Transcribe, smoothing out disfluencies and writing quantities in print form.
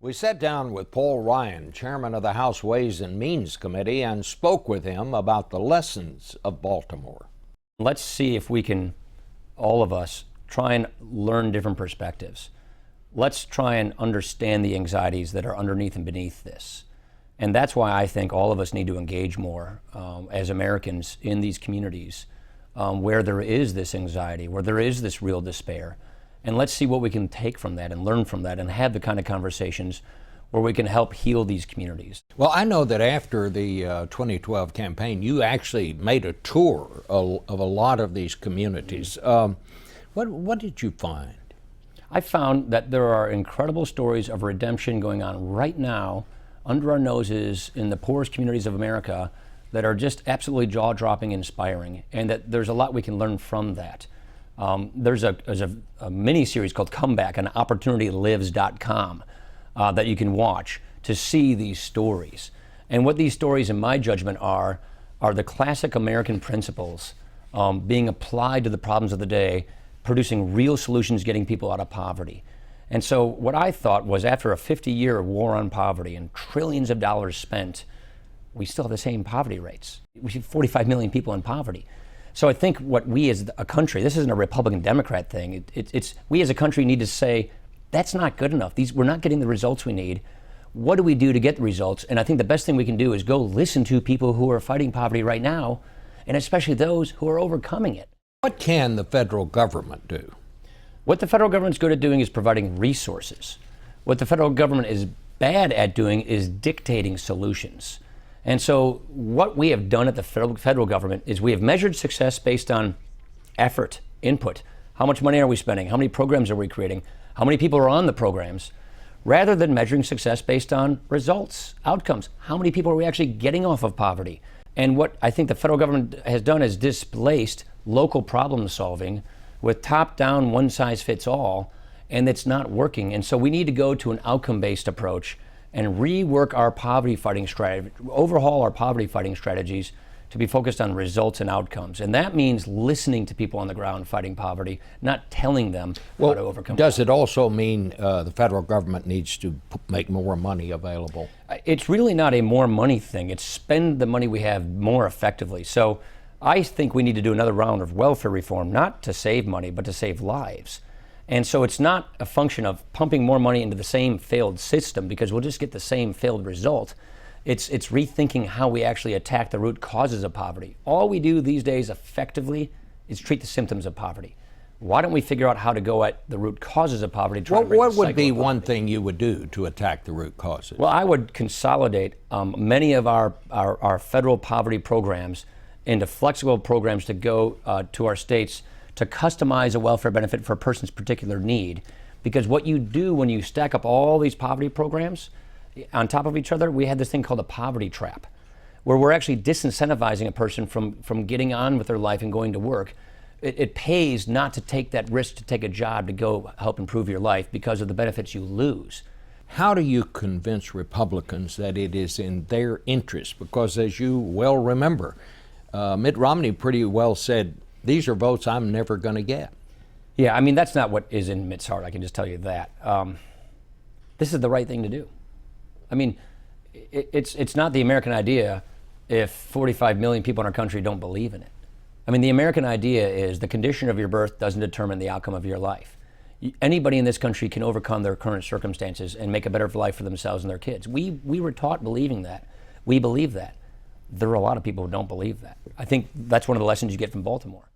We sat down with Paul Ryan, chairman of the House Ways and Means Committee, and spoke with him about the lessons of Baltimore. Let's see if we can, all of us, try and learn different perspectives. Let's try and understand the anxieties that are underneath and beneath this. And that's why I think all of us need to engage more as Americans in these communities where there is this anxiety, where there is this real despair. And let's see what we can take from that and learn from that and have the kind of conversations where we can help heal these communities. Well, I know that after the 2012 campaign, you actually made a tour of a lot of these communities. What did you find? I found that there are incredible stories of redemption going on right now under our noses in the poorest communities of America that are just absolutely jaw-dropping, inspiring, and that there's a lot we can learn from that. There's a mini-series called Comeback on OpportunityLives.com that you can watch to see these stories. And what these stories, in my judgment, are the classic American principles being applied to the problems of the day, producing real solutions, getting people out of poverty. And so what I thought was, after a 50-year war on poverty and trillions of dollars spent, we still have the same poverty rates. We have 45 million people in poverty. So I think what we as a country, this isn't a Republican-Democrat thing, it's we as a country need to say, that's not good enough. We're not getting the results we need. What do we do to get the results? And I think the best thing we can do is go listen to people who are fighting poverty right now, and especially those who are overcoming it. What can the federal government do? What the federal government's good at doing is providing resources. What the federal government is bad at doing is dictating solutions. And so what we have done at the federal government is we have measured success based on effort, input. How much money are we spending? How many programs are we creating? How many people are on the programs? Rather than measuring success based on results, outcomes. How many people are we actually getting off of poverty? And what I think the federal government has done is displaced local problem solving with top-down, one-size-fits-all, and it's not working. And so we need to go to an outcome-based approach and rework our poverty fighting strategy, overhaul our poverty fighting strategies to be focused on results and outcomes. And that means listening to people on the ground fighting poverty, not telling them how to overcome does poverty. it also mean the federal government needs to make more money available? It's really not a more money thing. It's spend the money we have more effectively. So I think we need to do another round of welfare reform, not to save money, but to save lives. And so it's not a function of pumping more money into the same failed system, because we'll just get the same failed result. It's rethinking how we actually attack the root causes of poverty. All we do these days effectively is treat the symptoms of poverty. Why don't we figure out how to go at the root causes of poverty? What would be one thing you would do to attack the root causes? Well, I would consolidate many of our federal poverty programs into flexible programs to go to our states to customize a welfare benefit for a person's particular need. Because what you do when you stack up all these poverty programs on top of each other, we had this thing called a poverty trap, where we're actually disincentivizing a person from getting on with their life and going to work. It pays not to take that risk to take a job to go help improve your life because of the benefits you lose. How do you convince Republicans that it is in their interest? Because as you well remember, Mitt Romney pretty well said, these are votes I'm never going to get. Yeah, I mean, that's not what is in Mitt's heart, I can just tell you that. This is the right thing to do. I mean, it's not the American idea if 45 million people in our country don't believe in it. I mean, the American idea is the condition of your birth doesn't determine the outcome of your life. Anybody in this country can overcome their current circumstances and make a better life for themselves and their kids. We were taught believing that. We believe that. There are a lot of people who don't believe that. I think that's one of the lessons you get from Baltimore.